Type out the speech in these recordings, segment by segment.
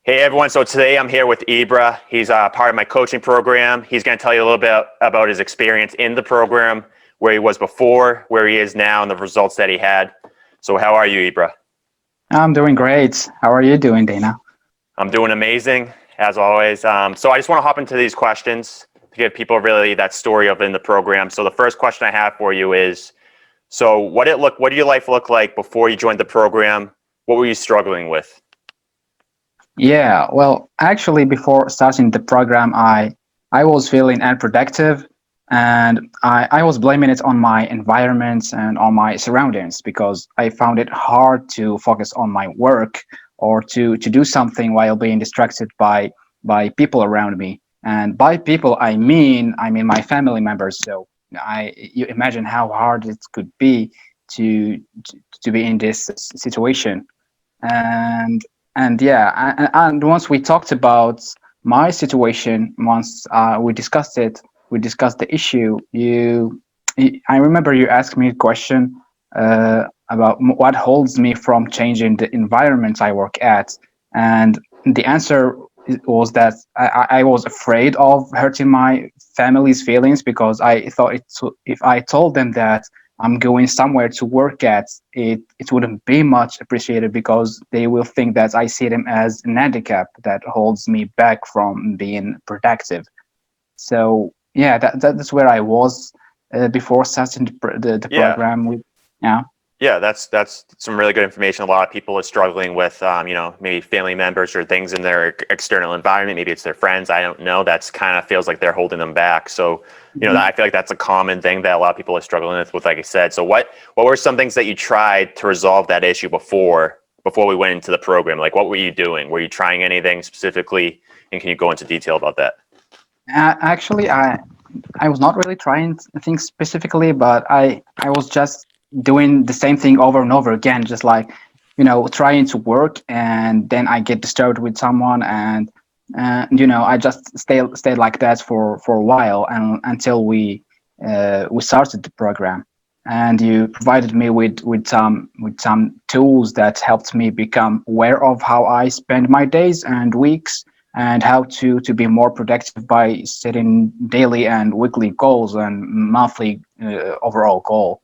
Hey everyone, so today I'm here with Ibra. He's part of my coaching program. He's going to tell you a little bit about his experience in the program, where he was before, where he is now, and the results that he had. So how are you, Ibra? I'm doing great. How are you doing, Dana? I'm doing amazing, as always. So I just want to hop into these questions to give people really that story of in the program. So the first question I have for you is, so what did your life look like before you joined the program? What were you struggling with? Yeah, well, actually, before starting the program, I was feeling unproductive, and I was blaming it on my environment and on my surroundings because I found it hard to focus on my work or to do something while being distracted by people around me. And by people, I mean my family members. So you imagine how hard it could be to to be in this situation. And and yeah, and once we talked about my situation, once we discussed it, we discussed the issue. I remember you asked me a question about what holds me from changing the environment I work at, and the answer was that I was afraid of hurting my family's feelings because I thought if I told them that I'm going somewhere to work at, it wouldn't be much appreciated because they will think that I see them as an handicap that holds me back from being productive. So yeah, that's where I was before starting the Yeah. program with. Yeah. Yeah, that's some really good information. A lot of people are struggling with, maybe family members or things in their external environment. Maybe it's their friends. I don't know. That's kind of feels like they're holding them back. So, Mhm. I feel like that's a common thing that a lot of people are struggling with, like I said. So, what were some things that you tried to resolve that issue before we went into the program? Like, what were you doing? Were you trying anything specifically? And can you go into detail about that? Actually, I was not really trying things specifically, but I was just doing the same thing over and over again, just like trying to work, and then I get disturbed with someone, and I just stayed like that for a while, and until we started the program, and you provided me with some tools that helped me become aware of how I spend my days and weeks, and how to be more productive by setting daily and weekly goals and monthly overall goal.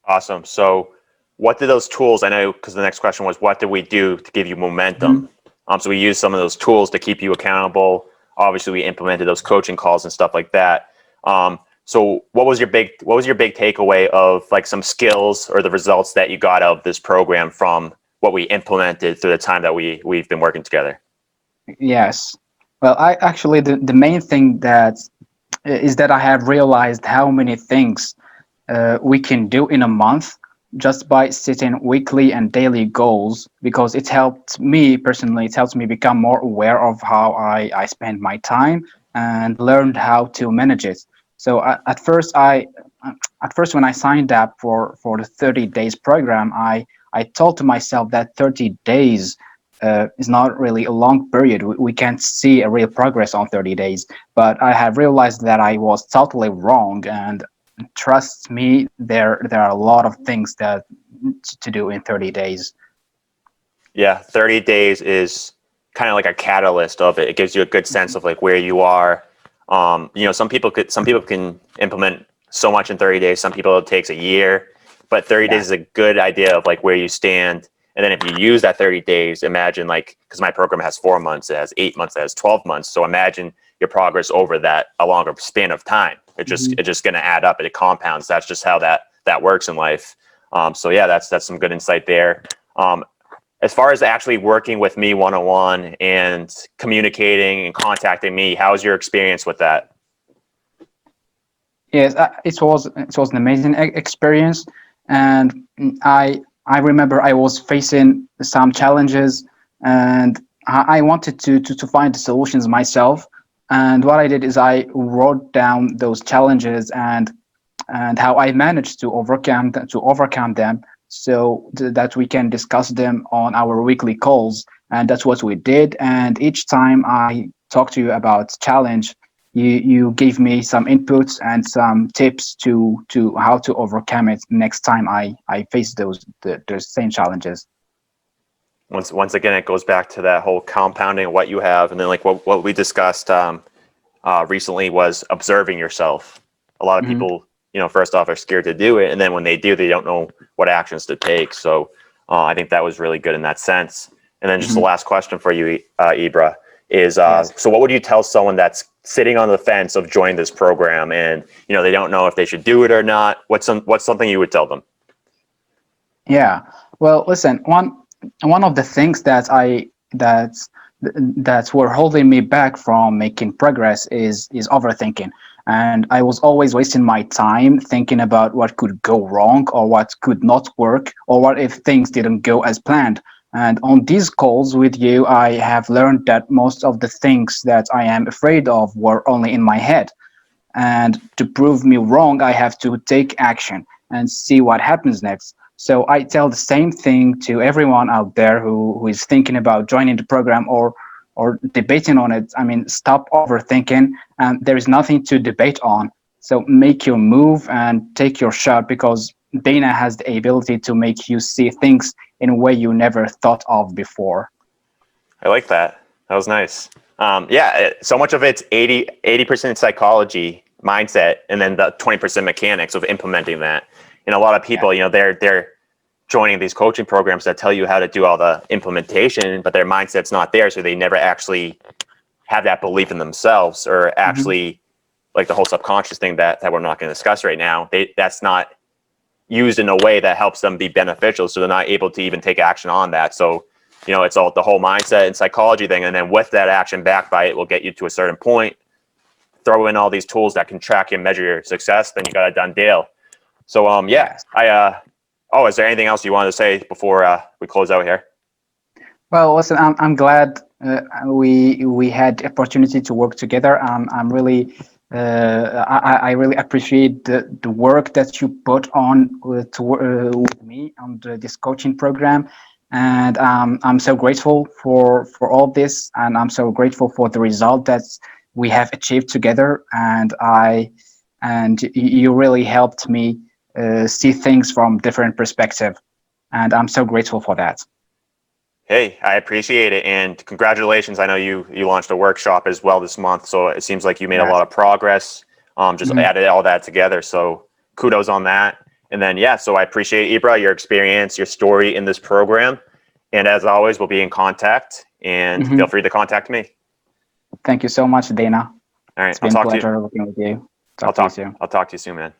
Awesome. So, what did those tools? I know because the next question was, what did we do to give you momentum? Mhm. So we used some of those tools to keep you accountable. Obviously, we implemented those coaching calls and stuff like that. So, what was your big takeaway of like some skills or the results that you got out of this program from what we implemented through the time that we've been working together? Yes. Well, I actually the main thing that is that I have realized how many things we can do in a month just by setting weekly and daily goals, because it helped me personally, it helps me become more aware of how I spend my time and learned how to manage it. So at first when I signed up for the 30 days program, I told to myself that 30 days is not really a long period. We can't see a real progress on 30 days, but I have realized that I was totally wrong, and trust me, there are a lot of things that to do in 30 days. Yeah, 30 days is kind of like a catalyst of it. It gives you a good sense of like where you are. Some people can implement so much in 30 days. Some people it takes a year, but 30 Yeah. days is a good idea of like where you stand. And then if you use that 30 days, imagine like, because my program has 4 months, it has 8 months, it has 12 months. So imagine your progress over that a longer span of time. Mhm. It's just going to add up and it compounds. That's just how that works in life. So yeah, that's some good insight there. As far as actually working with me one on one and communicating and contacting me, how's your experience with that? Yes, it was an amazing experience, and I remember I was facing some challenges, and I wanted to find the solutions myself. And what I did is I wrote down those challenges and how I managed to overcome them, so that we can discuss them on our weekly calls. And that's what we did. And each time I talked to you about challenge, you gave me some inputs and some tips to how to overcome it next time I face those same challenges. once again, it goes back to that whole compounding of what you have, and then like what we discussed recently was observing yourself. A lot of Hmm. people, first off, are scared to do it, and then when they do, they don't know what actions to take. So I think that was really good in that sense. And then just the Hmm. last question for you, Ibra, is Yes. so what would you tell someone that's sitting on the fence of joining this program, and they don't know if they should do it or not? What's something you would tell them? Yeah. Well, listen, one of the things that were holding me back from making progress is overthinking. And I was always wasting my time thinking about what could go wrong or what could not work or what if things didn't go as planned. And on these calls with you, I have learned that most of the things that I am afraid of were only in my head. And to prove me wrong, I have to take action and see what happens next. So I tell the same thing to everyone out there who is thinking about joining the program or debating on it. I mean, stop overthinking, and there is nothing to debate on. So make your move and take your shot, because Dana has the ability to make you see things in a way you never thought of before. I like that. That was nice. So much of it's 80% psychology, mindset, and then the 20% mechanics of implementing that. And a lot of Yeah. people, they're joining these coaching programs that tell you how to do all the implementation, but their mindset's not there, so they never actually have that belief in themselves, or Mhm. actually, like the whole subconscious thing that we're not going to discuss right now. That's not used in a way that helps them be beneficial, so they're not able to even take action on that. So it's all the whole mindset and psychology thing, and then with that action backed by it will get you to a certain point. Throw in all these tools that can track and measure your success, then you got a done deal. So Yes. is there anything else you wanted to say before we close out here? Well, listen, I'm glad we had the opportunity to work together. I'm really I really appreciate the work that you put on with me on this coaching program, and I'm so grateful for all this, and I'm so grateful for the result that we have achieved together. And you really helped me see things from different perspective, and I'm so grateful for that. Hey, I appreciate it, and congratulations. I know you launched a workshop as well this month, so it seems like you made a Yes. lot of progress. Just Mhm. added all that together, so kudos on that. And then so I appreciate, Ibra, your experience, your story in this program, and as always, we'll be in contact, and feel Mhm. free to contact me. Thank you so much, Dana. All right, It's been a pleasure working with you. Talk to you soon. I'll talk to you soon, man.